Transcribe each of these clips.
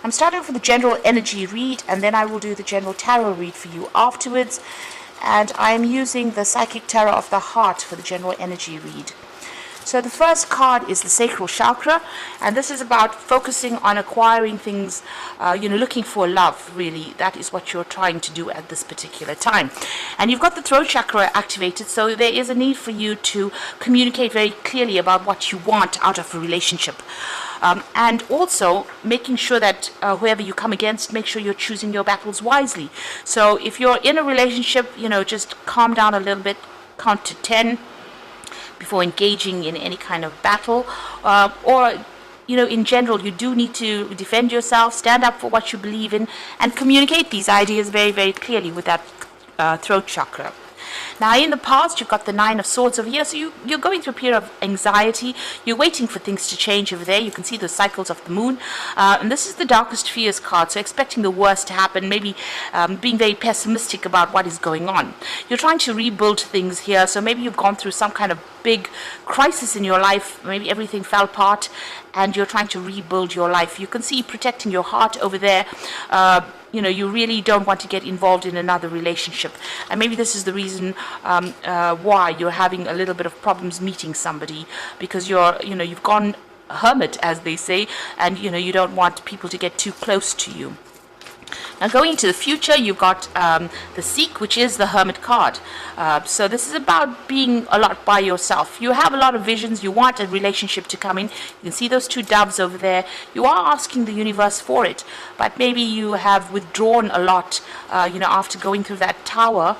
I'm starting off with the general energy read, and then I will do the general tarot read for you afterwards. And I'm using the Psychic Tarot of the Heart for the general energy read. So the first card is the sacral chakra, and this is about focusing on acquiring things, looking for love, really. That is what you're trying to do at this particular time. And you've got the throat chakra activated, so there is a need for you to communicate very clearly about what you want out of a relationship. And also making sure that whoever you come against, make sure you're choosing your battles wisely. So if you're in a relationship, just calm down a little bit, count to 10 before engaging in any kind of battle, or in general, you do need to defend yourself, stand up for what you believe in, and communicate these ideas very, very clearly with that throat chakra. Now, in the past, you've got the Nine of Swords over here, so you're going through a period of anxiety. You're waiting for things to change over there. You can see the cycles of the moon. And this is the Darkest Fears card, so expecting the worst to happen, maybe being very pessimistic about what is going on. You're trying to rebuild things here, so maybe you've gone through some kind of big crisis in your life. Maybe everything fell apart, and you're trying to rebuild your life. You can see protecting your heart over there. You really don't want to get involved in another relationship. And maybe this is the reason why you're having a little bit of problems meeting somebody, because you've gone hermit, as they say, and you don't want people to get too close to you. Now, going into the future, you've got the Seek, which is the Hermit card. So this is about being a lot by yourself. You have a lot of visions. You want a relationship to come in. You can see those two doves over there. You are asking the universe for it, but maybe you have withdrawn a lot, after going through that tower,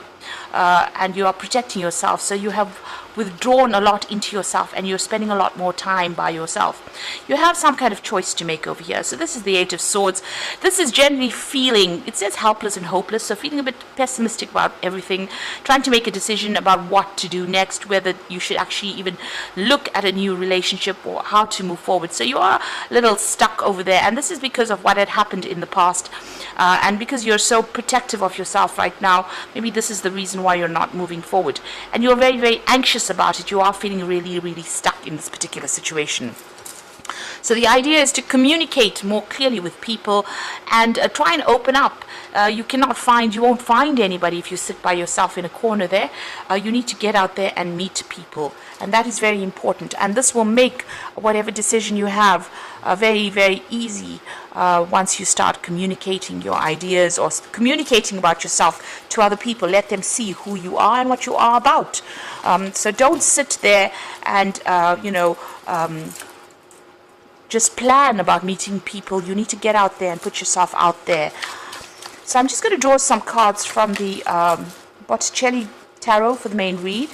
and you are protecting yourself. So you have withdrawn a lot into yourself, and you're spending a lot more time by yourself. You have some kind of choice to make over here. So this is the Eight of Swords. This is generally feeling, it says helpless and hopeless, so feeling a bit pessimistic about everything, trying to make a decision about what to do next, whether you should actually even look at a new relationship or how to move forward. So you are a little stuck over there, and this is because of what had happened in the past, and because you're so protective of yourself right now. Maybe this is the reason why you're not moving forward, and you're very, very anxious about it. You are feeling really, really stuck in this particular situation. So the idea is to communicate more clearly with people and try and open up. You won't find anybody if you sit by yourself in a corner there. You need to get out there and meet people, and that is very important. And this will make whatever decision you have very, very easy once you start communicating your ideas or communicating about yourself to other people. Let them see who you are and what you are about. So don't sit there and just plan about meeting people. You need to get out there and put yourself out there. So I'm just going to draw some cards from the Botticelli Tarot for the main read.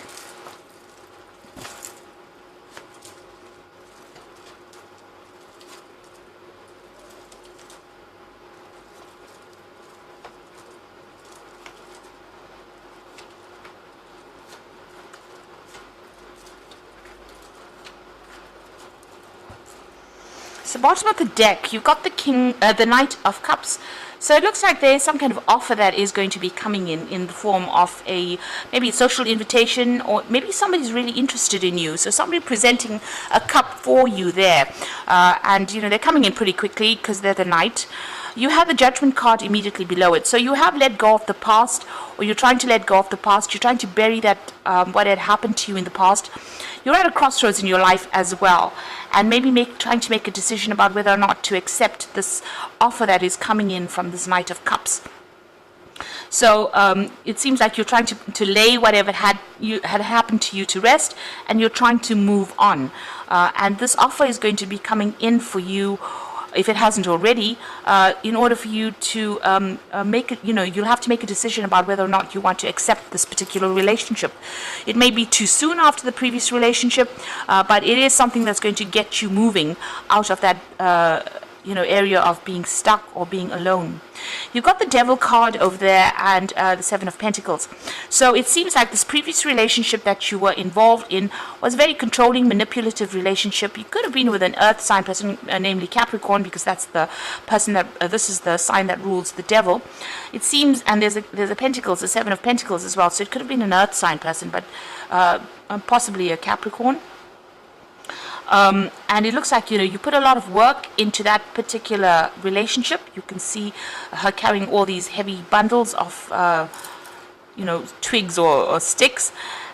So bottom of the deck, you've got the Knight of Cups. So it looks like there is some kind of offer that is going to be coming in the form of maybe a social invitation, or maybe somebody's really interested in you. So somebody presenting a cup for you there, and they're coming in pretty quickly because they're the Knight. You have the Judgment card immediately below it. So you have let go of the past, or you're trying to let go of the past. You're trying to bury that what had happened to you in the past. You're at a crossroads in your life as well, and maybe trying to make a decision about whether or not to accept this offer that is coming in from this Knight of Cups. So it seems like you're trying to lay whatever had happened to you to rest, and you're trying to move on. And this offer is going to be coming in for you, if it hasn't already, in order for you to make it, you'll have to make a decision about whether or not you want to accept this particular relationship. It may be too soon after the previous relationship, but it is something that's going to get you moving out of that area of being stuck or being alone. You've got the Devil card over there and the Seven of Pentacles. So it seems like this previous relationship that you were involved in was a very controlling, manipulative relationship. You could have been with an earth sign person, namely Capricorn, because that's the person that this is the sign that rules the devil. It seems, and there's a Pentacles, the Seven of Pentacles as well. So it could have been an earth sign person, but possibly a Capricorn. And it looks like, you put a lot of work into that particular relationship. You can see her carrying all these heavy bundles of, twigs or sticks.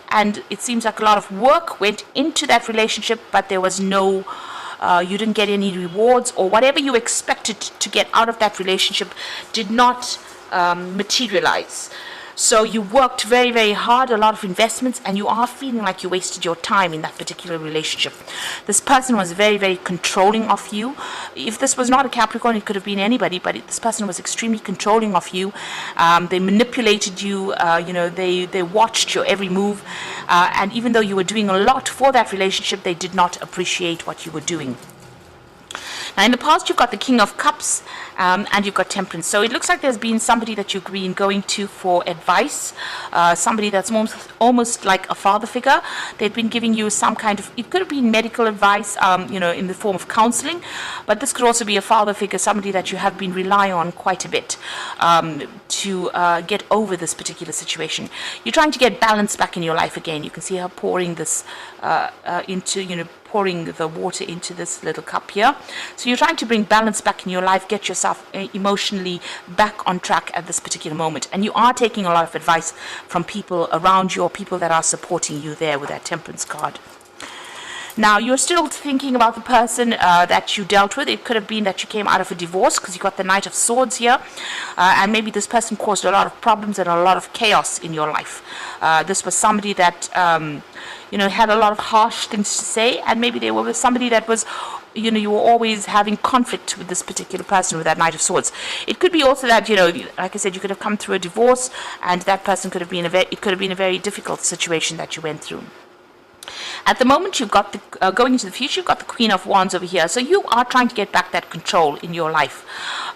And it seems like a lot of work went into that relationship, but there was no, you didn't get any rewards, or whatever you expected to get out of that relationship did not materialize. So you worked very, very hard, a lot of investments, and you are feeling like you wasted your time in that particular relationship. This person was very, very controlling of you. If this was not a Capricorn, it could have been anybody, but this person was extremely controlling of you. They manipulated you, they watched your every move, and even though you were doing a lot for that relationship, they did not appreciate what you were doing. Now, in the past, you've got the King of Cups and you've got Temperance. So it looks like there's been somebody that you've been going to for advice, somebody that's almost like a father figure. They've been giving you some kind of, it could have been medical advice, in the form of counseling, but this could also be a father figure, somebody that you have been relying on quite a bit to get over this particular situation. You're trying to get balance back in your life again. You can see her pouring this pouring the water into this little cup here. So you're trying to bring balance back in your life, get yourself emotionally back on track at this particular moment. And you are taking a lot of advice from people around you, or people that are supporting you there with that Temperance card. Now, you're still thinking about the person that you dealt with. It could have been that you came out of a divorce, because you got the Knight of Swords here. And maybe this person caused a lot of problems and a lot of chaos in your life. This was somebody that, had a lot of harsh things to say. And maybe they were with somebody that was, you were always having conflict with this particular person with that Knight of Swords. It could be also that, like I said, you could have come through a divorce, and that person could have been it could have been a very difficult situation that you went through. At the moment, you've got the going into the future, you've got the Queen of Wands over here. So you are trying to get back that control in your life.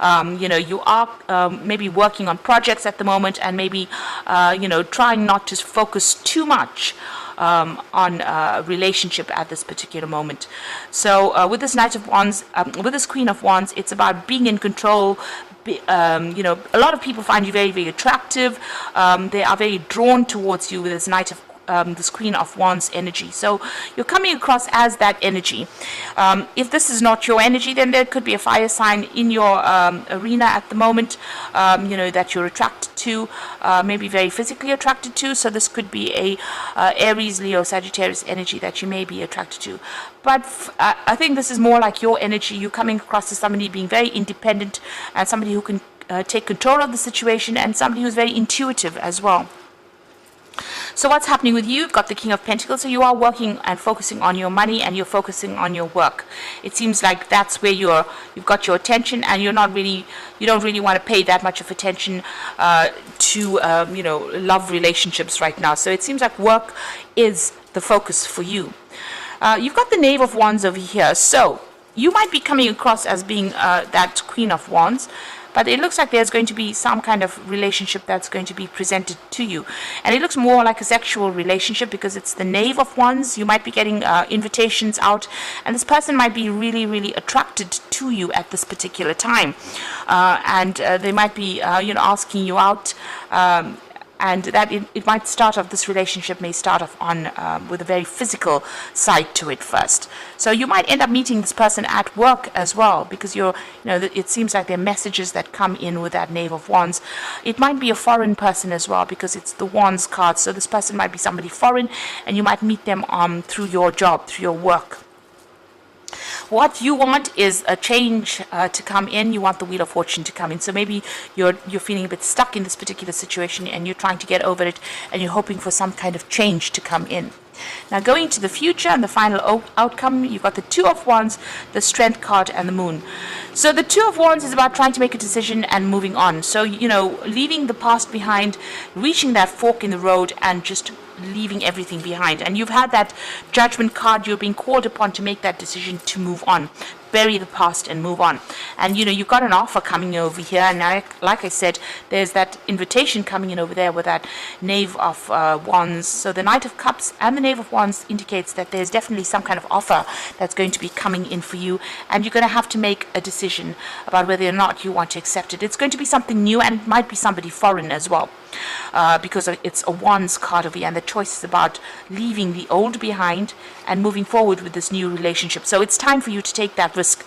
You are maybe working on projects at the moment, and maybe trying not to focus too much on a relationship at this particular moment. So with this Knight of Wands, with this Queen of Wands, it's about being in control. A lot of people find you very, very attractive. They are very drawn towards you with this this Queen of Wands energy. So you're coming across as that energy. If this is not your energy, then there could be a fire sign in your arena at the moment, that you're attracted to, maybe very physically attracted to. So this could be a Aries, Leo, Sagittarius energy that you may be attracted to. But I think this is more like your energy. You're coming across as somebody being very independent, and somebody who can take control of the situation, and somebody who's very intuitive as well. So what's happening with you? You've got the King of Pentacles, so you are working and focusing on your money, and you're focusing on your work. It seems like that's where you've got your attention, and you don't really want to pay that much of attention to love relationships right now. So it seems like work is the focus for you. You've got the Knave of Wands over here, so you might be coming across as being that Queen of Wands. But it looks like there's going to be some kind of relationship that's going to be presented to you. And it looks more like a sexual relationship, because it's the Knave of Wands. You might be getting invitations out, and this person might be really, really attracted to you at this particular time. And they might be, asking you out. And that it might start off, this relationship may start off on with a very physical side to it first. So you might end up meeting this person at work as well, because it seems like there are messages that come in with that Knave of Wands. It might be a foreign person as well, because it's the Wands card. So this person might be somebody foreign, and you might meet them through your job, through your work. What you want is a change to come in. You want the Wheel of Fortune to come in. So maybe you're feeling a bit stuck in this particular situation, and you're trying to get over it, and you're hoping for some kind of change to come in. Now, going to the future and the final outcome, you've got the Two of Wands, the Strength card, and the Moon. So the Two of Wands is about trying to make a decision and moving on. So, leaving the past behind, reaching that fork in the road, and just leaving everything behind. And you've had that Judgment card. You're being called upon to make that decision to move on. Bury the past and move on. And you've got an offer coming over here, and like I said, there's that invitation coming in over there with that Knave of Wands. So the Knight of Cups and the Knave of Wands indicates that there's definitely some kind of offer that's going to be coming in for you, and you're going to have to make a decision about whether or not you want to accept it. It's going to be something new, and it might be somebody foreign as well. because it's a Wands card over here, and the choice is about leaving the old behind and moving forward with this new relationship. So it's time for you to take that risk.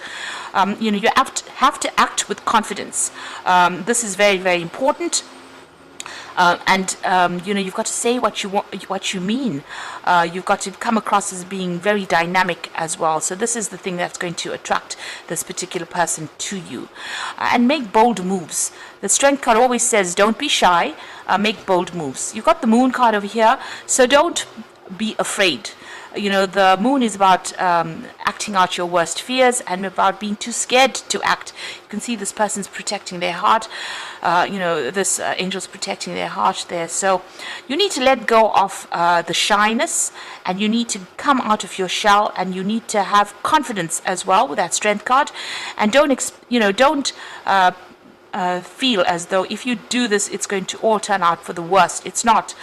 You have to act with confidence. This is very, very important. You've got to say what you want, what you mean. You've got to come across as being very dynamic as well. So this is the thing that's going to attract this particular person to you. And make bold moves. The Strength card always says, don't be shy, make bold moves. You've got the Moon card over here, so don't be afraid. The Moon is about acting out your worst fears and about being too scared to act. You can see this person's protecting their heart. This angel's protecting their heart there. So you need to let go of the shyness, and you need to come out of your shell, and you need to have confidence as well with that Strength card. And don't feel as though if you do this, it's going to all turn out for the worst. It's not.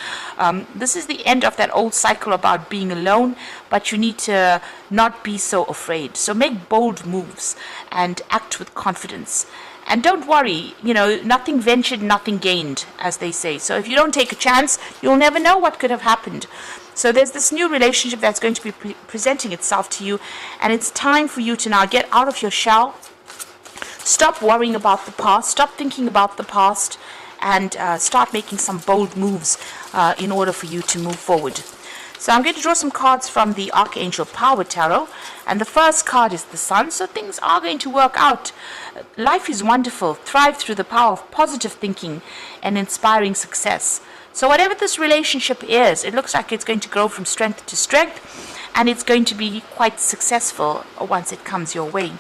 This is the end of that old cycle about being alone, but you need to not be so afraid. So make bold moves and act with confidence. And don't worry, nothing ventured, nothing gained, as they say. So if you don't take a chance, you'll never know what could have happened. So there's this new relationship that's going to be presenting itself to you, and it's time for you to now get out of your shell. Stop worrying about the past, stop thinking about the past, and start making some bold moves in order for you to move forward. So I'm going to draw some cards from the Archangel Power Tarot, and the first card is the Sun, so things are going to work out. Life is wonderful. Thrive through the power of positive thinking and inspiring success. So whatever this relationship is, it looks like it's going to grow from strength to strength, and it's going to be quite successful once it comes your way.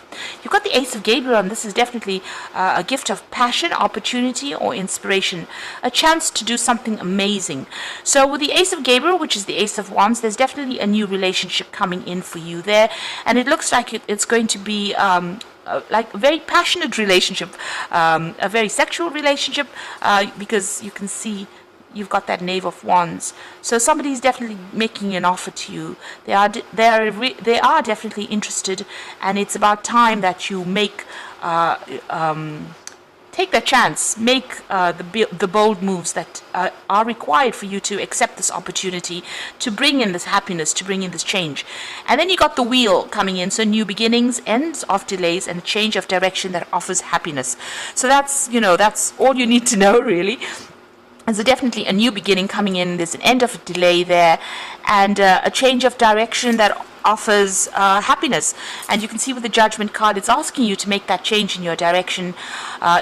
You've got the Ace of Gabriel, and this is definitely a gift of passion, opportunity, or inspiration, a chance to do something amazing. So with the Ace of Gabriel, which is the Ace of Wands, there's definitely a new relationship coming in for you there, and it looks like it's going to be like a very passionate relationship, a very sexual relationship, because you can see you've got that Knave of Wands. So somebody's definitely making an offer to you. They are definitely interested, and it's about time that you make take that chance, make the bold moves that are required for you to accept this opportunity, to bring in this happiness, to bring in this change. And then you got the Wheel coming in, so new beginnings, ends of delays, and a change of direction that offers happiness. So that's all you need to know, really. There's definitely a new beginning coming in. There's an end of a delay there, and a change of direction that offers happiness. And you can see with the Judgment card, it's asking you to make that change in your direction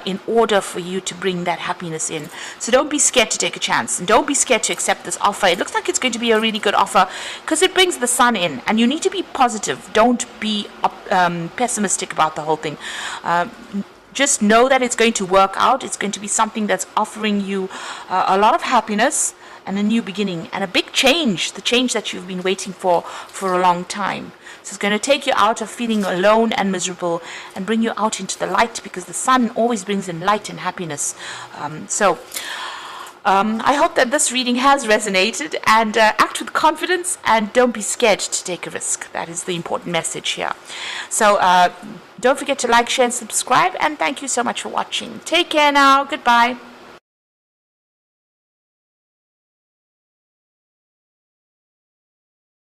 in order for you to bring that happiness in. So don't be scared to take a chance, and don't be scared to accept this offer. It looks like it's going to be a really good offer because it brings the Sun in, and you need to be positive. Don't be pessimistic about the whole thing. Just know that it's going to work out. It's going to be something that's offering you a lot of happiness and a new beginning and a big change, the change that you've been waiting for a long time. So it's going to take you out of feeling alone and miserable and bring you out into the light, because the Sun always brings in light and happiness. I hope that this reading has resonated, and act with confidence and don't be scared to take a risk. That is the important message here. So don't forget to like, share, and subscribe, and thank you so much for watching. Take care now. Goodbye.